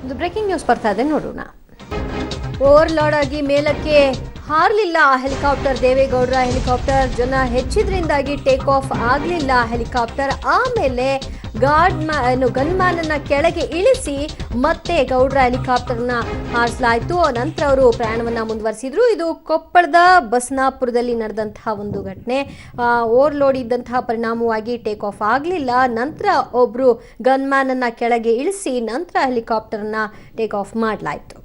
ಒಂದು breaking news ಬರ್ತಾ ಇದೆ, ನೋಡೋಣ. ಓವರ್ಲೋಡ್ ಆಗಿ ಮೇಲಕ್ಕೆ ಹಾರಲಿಲ್ಲ ಹೆಲಿಕಾಪ್ಟರ್. ದೇವೇಗೌಡರ ಹೆಲಿಕಾಪ್ಟರ್ ಜನ ಹೆಚ್ಚಿದ್ರಿಂದಾಗಿ ಟೇಕ್ ಆಫ್ ಆಗಲಿಲ್ಲ ಹೆಲಿಕಾಪ್ಟರ್. ಆಮೇಲೆ ಗನ್ಮ್ಯಾನ್ ಅನ್ನ ಕೆಳಗೆ ಇಳಿಸಿ ಮತ್ತೆ ಗೌಡ್ರ ಹೆಲಿಕಾಪ್ಟರ್ನ ಹಾರಿಸಲಾಯಿತು. ನಂತರ ಅವರು ಪ್ರಯಾಣವನ್ನ ಮುಂದುವರಿಸಿದ್ರು. ಇದು ಕೊಪ್ಪಳದ ಬಸನಾಪುರದಲ್ಲಿ ನಡೆದಂತಹ ಒಂದು ಘಟನೆ. ಓವರ್ಲೋಡ್ ಇದ್ದಂತಹ ಪರಿಣಾಮವಾಗಿ ಟೇಕ್ ಆಫ್ ಆಗಲಿಲ್ಲ. ನಂತರ ಒಬ್ರು ಗನ್ಮ್ಯಾನ್ ಅನ್ನ ಕೆಳಗೆ ಇಳಿಸಿ ನಂತರ ಹೆಲಿಕಾಪ್ಟರ್ನ ಟೇಕ್ ಆಫ್ ಮಾಡಲಾಯಿತು.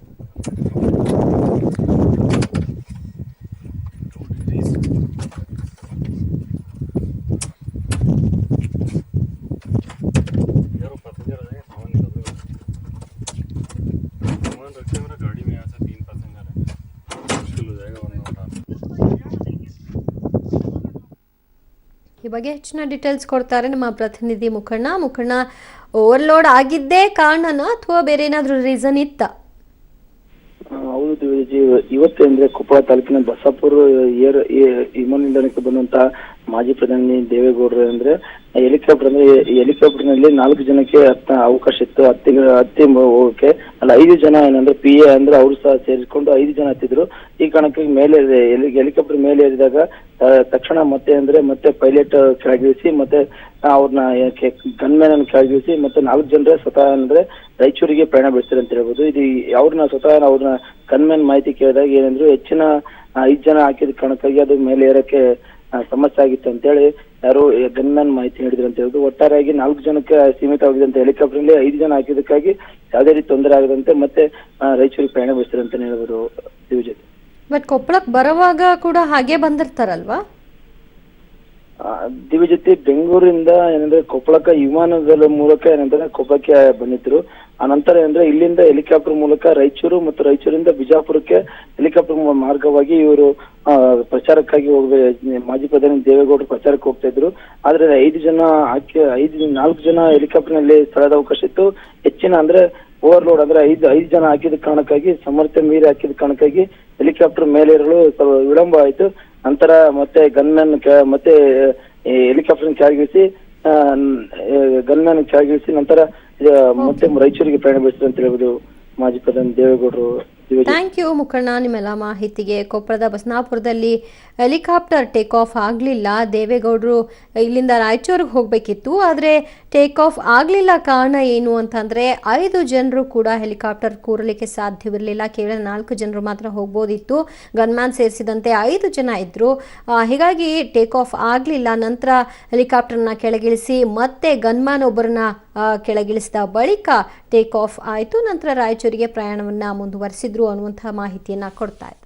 ಈ ಬಗ್ಗೆ ಹೆಚ್ಚಿನ ಡೀಟೇಲ್ಸ್ ಕೊಡ್ತಾರೆ ನಮ್ಮ ಪ್ರತಿನಿಧಿ ಮುಖಣ್ಣ. ಓವರ್ಲೋಡ್ ಆಗಿದ್ದೇ ಕಾರಣನ ಅಥವಾ ಬೇರೆ ಏನಾದ್ರೂ ರೀಸನ್ ಇತ್ತ? ಹೌದು, ಇವತ್ತು ಅಂದ್ರೆ ಕೊಪ್ಪಳ ತಾಲೂಕಿನ ಬಸಾಪುರ ವಿಮಾನ ನಿಲ್ದಾಣಕ್ಕೆ ಬಂದಂತಹ ಮಾಜಿ ಪ್ರಧಾನಿ ದೇವೇಗೌಡರು ಅಂದ್ರೆ ಹೆಲಿಕಾಪ್ಟರ್ ನಲ್ಲಿ 4 ಜನಕ್ಕೆ ಅವಕಾಶ ಇತ್ತು. ಹತ್ತಿ ಹೋಗಕ್ಕೆ ಅಲ್ಲ 5 ಜನ ಏನಂದ್ರೆ PA ಅಂದ್ರೆ ಅವ್ರು ಸಹ ಸೇರಿಸ್ಕೊಂಡು 5 ಜನ ಹತ್ತಿದ್ರು. ಈ ಕಾರಣಕ್ಕಾಗಿ ಮೇಲೆ ಹೆಲಿಕಾಪ್ಟರ್ ಮೇಲೆ ಏರಿದಾಗ ತಕ್ಷಣ ಮತ್ತೆ ಪೈಲಟ್ ಕೆಳಗಿಳಿಸಿ ಮತ್ತೆ ಅವ್ರನ್ನ ಗನ್ಮ್ಯಾನ್ ಅನ್ನು ಕೆಳಗಿಳಿಸಿ ಮತ್ತೆ 4 ಜನರೇ ಸ್ವತಃ ಅಂದ್ರೆ ರಾಯಚೂರಿಗೆ ಪ್ರಯಾಣ ಬೆಳೆಸ್ತಾರೆ ಅಂತ ಹೇಳ್ಬೋದು. ಇದು ಅವ್ರನ್ನ ಸ್ವತಃ ಅವ್ರನ್ನ ಗನ್ಮ್ಯಾನ್ ಮಾಹಿತಿ ಕೇಳಿದಾಗ ಏನಂದ್ರು ಹೆಚ್ಚಿನ 5 ಜನ ಹಾಕಿದ ಕಾರಣಕ್ಕಾಗಿ ಅದು ಮೇಲೆ ಏರಕ್ಕೆ ಸಮಸ್ಯೆ ಆಗಿತ್ತು ಅಂತೇಳಿ ಯಾರು ಗನ್ಮ್ಯಾನ್ ಮಾಹಿತಿ ನೀಡಿದ್ರು ಅಂತ ಹೇಳುದು. ಒಟ್ಟಾರೆಯಾಗಿ 4 ಜನಕ್ಕೆ ಸೀಮಿತವಾಗಿದ್ದಂತೆ ಹೆಲಿಕಾಪ್ಟರ್ ನಲ್ಲಿ 5 ಜನ ಹಾಕಿದ್ದಕ್ಕಾಗಿ ಯಾವುದೇ ರೀತಿ ತೊಂದರೆ ಆಗದಂತೆ ಮತ್ತೆ ರಾಯಚೂರಿಗೆ ಪ್ರಯಾಣ ಬೆಳೆಸ್ತಾರೆ ಅಂತ ಹೇಳ್ಬೋದು. ಜೊತೆ ಬಟ್ ಕೊಪ್ಪಳಕ್ಕೆ ಬರುವಾಗ ಕೂಡ ಹಾಗೆ ಬಂದಿರ್ತಾರಲ್ವಾ? ಜೊತೆ ಬೆಂಗಳೂರಿಂದ ಏನಂದ್ರೆ ಕೊಪ್ಪಳಕ್ಕೆ ವಿಮಾನದ ಮೂಲಕ ಏನಂದ್ರೆ ಕೊಪ್ಪಳಕ್ಕೆ ಬಂದಿದ್ರು. ಆ ನಂತರ ಅಂದ್ರೆ ಇಲ್ಲಿಂದ ಹೆಲಿಕಾಪ್ಟರ್ ಮೂಲಕ ರಾಯಚೂರು ಮತ್ತು ರಾಯಚೂರಿಂದ ಬಿಜಾಪುರಕ್ಕೆ ಹೆಲಿಕಾಪ್ಟರ್ ಮಾರ್ಗವಾಗಿ ಇವರು ಪ್ರಚಾರಕ್ಕಾಗಿ ಮಾಜಿ ಪ್ರಧಾನಿ ದೇವೇಗೌಡರು ಪ್ರಚಾರಕ್ಕೆ ಹೋಗ್ತಾ ಇದ್ರು. ಆದ್ರೆ 4 ಜನ ಹೆಲಿಕಾಪ್ಟರ್ ನಲ್ಲಿ ಸ್ಥಳದ ಅವಕಾಶ ಇತ್ತು. ಹೆಚ್ಚಿನ ಅಂದ್ರೆ ಓವರ್ಲೋಡ್ ಅಂದ್ರೆ 5 ಜನ ಹಾಕಿದ ಕಾರಣಕ್ಕಾಗಿ ಸಾಮರ್ಥ್ಯ ಮೀರಿ ಹಾಕಿದ ಕಾರಣಕ್ಕಾಗಿ ಹೆಲಿಕಾಪ್ಟರ್ ಮೇಲೇರಲು ವಿಳಂಬ ಆಯಿತು. ನಂತರ ಮತ್ತೆ ಗನ್ಮ್ಯಾನ್ ಮತ್ತೆ ಹೆಲಿಕಾಪ್ಟರ್ ಕೆಳಗಿಳಿಸಿ ನಂತರ ಮತ್ತೆ ರಾಯಚೂರಿಗೆ ಪ್ರಯಾಣ ಬೆಳೆಸಿದ್ರು ಅಂತ ಹೇಳ್ಬೋದು ಮಾಜಿ ಪ್ರಧಾನಿ ದೇವೇಗೌಡರು. ಥ್ಯಾಂಕ್ ಯು ಮುಖಣ್ಣ ನಿಮ್ಮೆಲ್ಲ ಮಾಹಿತಿಗೆ. ಕೊಪ್ಪಳದ ಬಸನಾಪುರದಲ್ಲಿ ಹೆಲಿಕಾಪ್ಟರ್ ಟೇಕ್ ಆಫ್ ಆಗಲಿಲ್ಲ. ದೇವೇಗೌಡರು ಇಲ್ಲಿಂದ ರಾಯಚೂರಿಗೆ ಹೋಗಬೇಕಿತ್ತು, ಆದರೆ ಟೇಕ್ ಆಫ್ ಆಗಲಿಲ್ಲ. ಕಾರಣ ಏನು ಅಂತಂದರೆ 5 ಜನರು ಕೂಡ ಹೆಲಿಕಾಪ್ಟರ್ ಕೂರಲಿಕ್ಕೆ ಸಾಧ್ಯವಿರಲಿಲ್ಲ. ಕೇವಲ 4 ಜನರು ಮಾತ್ರ ಹೋಗ್ಬೋದಿತ್ತು. ಗನ್ಮ್ಯಾನ್ ಸೇರಿಸಿದಂತೆ 5 ಜನ ಇದ್ದರು. ಹೀಗಾಗಿ ಟೇಕ್ ಆಫ್ ಆಗಲಿಲ್ಲ. ನಂತರ ಹೆಲಿಕಾಪ್ಟರ್ನ ಕೆಳಗಿಳಿಸಿ ಮತ್ತೆ ಗನ್ಮ್ಯಾನ್ ಒಬ್ಬರನ್ನ ಕೆಳಗಿಳಿಸಿದ ಬಳಿಕ ಟೇಕ್ ಆಫ್ ಆಯಿತು. ನಂತರ ರಾಯಚೂರಿಗೆ ಪ್ರಯಾಣವನ್ನು ಮುಂದುವರಿಸಿದ್ರು ಅನ್ನುವಂತಹ ಮಾಹಿತಿಯನ್ನು ಕೊಡ್ತಾ ಇದ್ದಾರೆ.